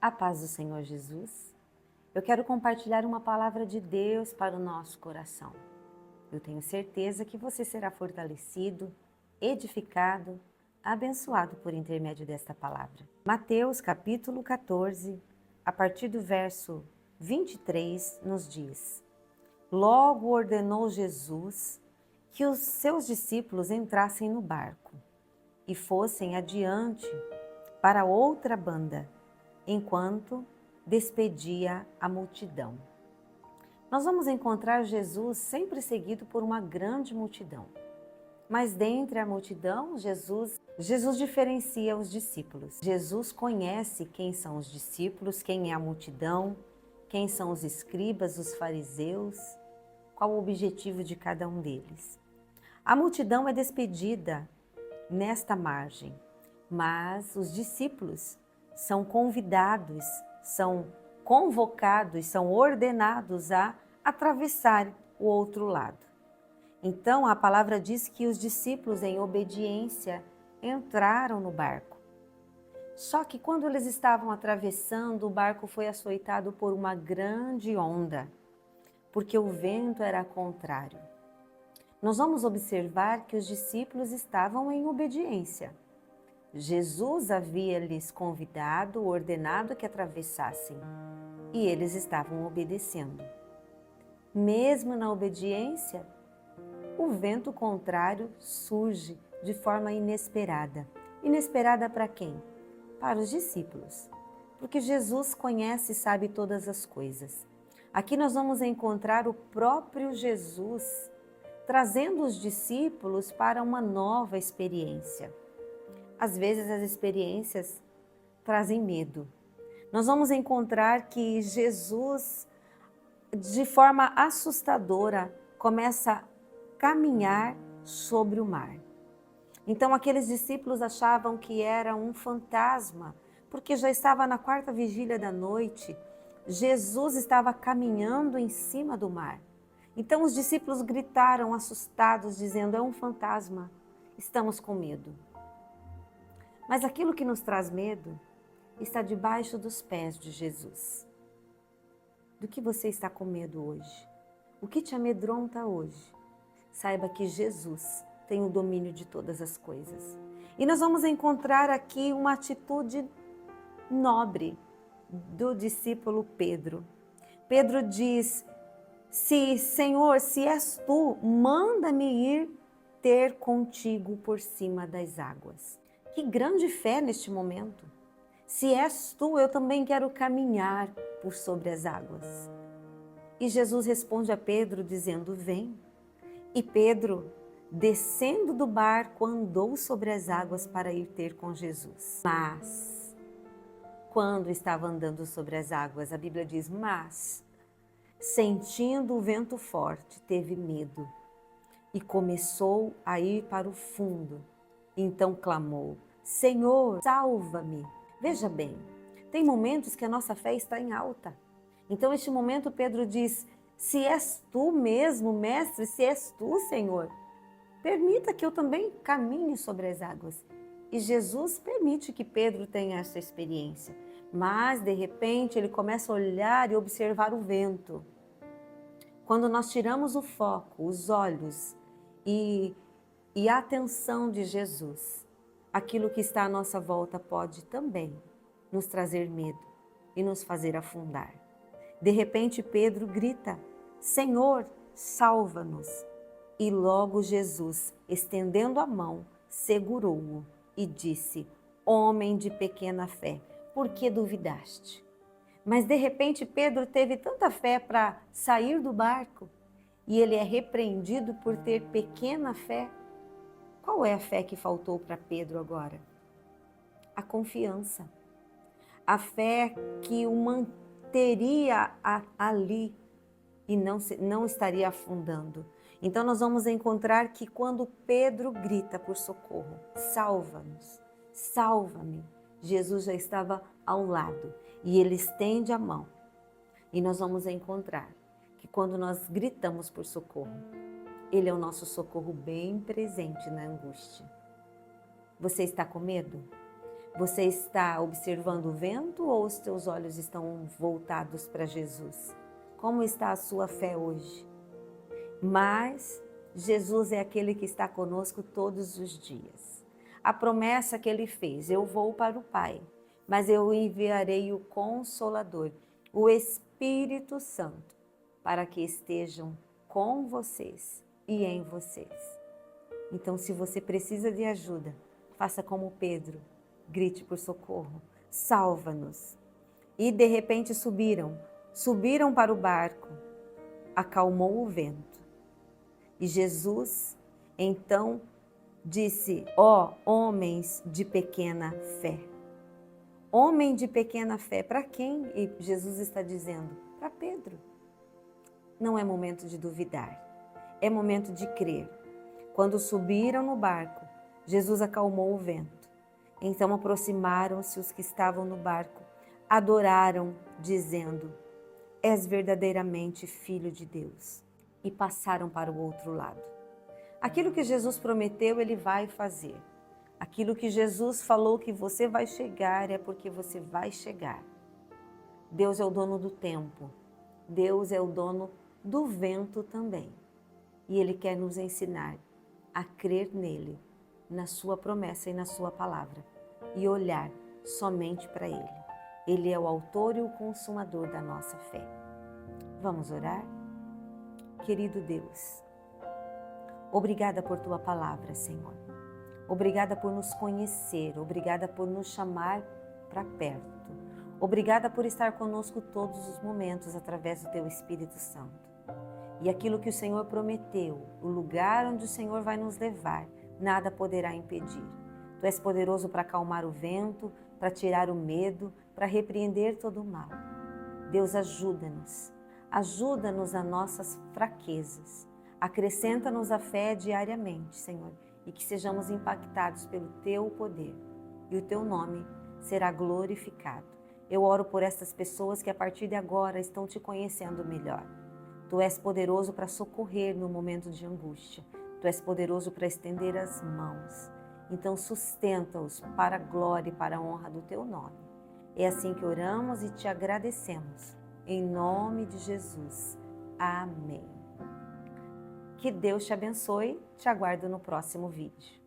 A paz do Senhor Jesus. Eu quero compartilhar uma palavra de Deus para o nosso coração. Eu tenho certeza que você será fortalecido, edificado, abençoado por intermédio desta palavra. Mateus capítulo 14, a partir do verso 23, nos diz: Logo ordenou Jesus que os seus discípulos entrassem no barco e fossem adiante para outra banda, enquanto despedia a multidão. Nós vamos encontrar Jesus sempre seguido por uma grande multidão. Mas dentre a multidão, Jesus diferencia os discípulos. Jesus conhece quem são os discípulos, quem é a multidão, quem são os escribas, os fariseus, qual o objetivo de cada um deles. A multidão é despedida nesta margem, mas os discípulos são convidados, são convocados, são ordenados a atravessar o outro lado. Então a palavra diz que os discípulos, em obediência, entraram no barco. Só que quando eles estavam atravessando, o barco foi açoitado por uma grande onda, porque o vento era contrário. Nós vamos observar que os discípulos estavam em obediência. Jesus havia lhes convidado, ordenado que atravessassem, e eles estavam obedecendo. Mesmo na obediência, o vento contrário surge de forma inesperada. Inesperada para quem? Para os discípulos, porque Jesus conhece e sabe todas as coisas. Aqui nós vamos encontrar o próprio Jesus trazendo os discípulos para uma nova experiência. Às vezes as experiências trazem medo. Nós vamos encontrar que Jesus, de forma assustadora, começa a caminhar sobre o mar. Então aqueles discípulos achavam que era um fantasma, porque já estava na quarta vigília da noite. Jesus estava caminhando em cima do mar. Então os discípulos gritaram assustados, dizendo: é um fantasma, estamos com medo. Mas aquilo que nos traz medo está debaixo dos pés de Jesus. Do que você está com medo hoje? O que te amedronta hoje? Saiba que Jesus tem o domínio de todas as coisas. E nós vamos encontrar aqui uma atitude nobre do discípulo Pedro. Pedro diz: Senhor, se és tu, manda-me ir ter contigo por cima das águas. Que grande fé neste momento! Se és tu, eu também quero caminhar por sobre as águas. E Jesus responde a Pedro dizendo: vem. E Pedro, descendo do barco, andou sobre as águas para ir ter com Jesus. Mas, quando estava andando sobre as águas, a Bíblia diz: sentindo o vento forte, teve medo e começou a ir para o fundo. Então clamou: Senhor, salva-me. Veja bem, tem momentos que a nossa fé está em alta. Então, neste momento, Pedro diz: se és tu mesmo, mestre, se és tu, Senhor, permita que eu também caminhe sobre as águas. E Jesus permite que Pedro tenha essa experiência. Mas, de repente, ele começa a olhar e observar o vento. Quando nós tiramos o foco, os olhos e a atenção de Jesus, aquilo que está à nossa volta pode também nos trazer medo e nos fazer afundar. De repente, Pedro grita: Senhor, salva-nos. E logo Jesus, estendendo a mão, segurou-o e disse: Homem de pequena fé, por que duvidaste? Mas de repente Pedro teve tanta fé para sair do barco e ele é repreendido por ter pequena fé. Qual é a fé que faltou para Pedro agora? A confiança. A fé que o manteria ali e não estaria afundando. Então nós vamos encontrar que quando Pedro grita por socorro: salva-nos, salva-me, Jesus já estava ao lado e ele estende a mão. E nós vamos encontrar que quando nós gritamos por socorro, ele é o nosso socorro bem presente na angústia. Você está com medo? Você está observando o vento ou os teus olhos estão voltados para Jesus? Como está a sua fé hoje? Mas Jesus é aquele que está conosco todos os dias. A promessa que ele fez: eu vou para o Pai, mas eu enviarei o Consolador, o Espírito Santo, para que estejam com vocês e em vocês. Então, se você precisa de ajuda, faça como Pedro, grite por socorro, salva-nos. E de repente subiram para o barco, acalmou o vento. E Jesus, então, disse: ó, homens de pequena fé. Homem de pequena fé, para quem Jesus está dizendo? Para Pedro. Não é momento de duvidar, é momento de crer. Quando subiram no barco, Jesus acalmou o vento. Então aproximaram-se os que estavam no barco, adoraram, dizendo: és verdadeiramente Filho de Deus. E passaram para o outro lado. Aquilo que Jesus prometeu, ele vai fazer. Aquilo que Jesus falou que você vai chegar, é porque você vai chegar. Deus é o dono do tempo. Deus é o dono do vento também. E Ele quer nos ensinar a crer nele, na sua promessa e na sua palavra. E olhar somente para Ele. Ele é o autor e o consumador da nossa fé. Vamos orar? Querido Deus, obrigada por Tua palavra, Senhor. Obrigada por nos conhecer, obrigada por nos chamar para perto. Obrigada por estar conosco todos os momentos através do Teu Espírito Santo. E aquilo que o Senhor prometeu, o lugar onde o Senhor vai nos levar, nada poderá impedir. Tu és poderoso para acalmar o vento, para tirar o medo, para repreender todo o mal. Deus, ajuda-nos. Ajuda-nos nas nossas fraquezas. Acrescenta-nos a fé diariamente, Senhor, e que sejamos impactados pelo Teu poder. E o Teu nome será glorificado. Eu oro por estas pessoas que a partir de agora estão Te conhecendo melhor. Tu és poderoso para socorrer no momento de angústia. Tu és poderoso para estender as mãos. Então sustenta-os para a glória e para a honra do Teu nome. É assim que oramos e Te agradecemos. Em nome de Jesus. Amém. Que Deus te abençoe. Te aguardo no próximo vídeo.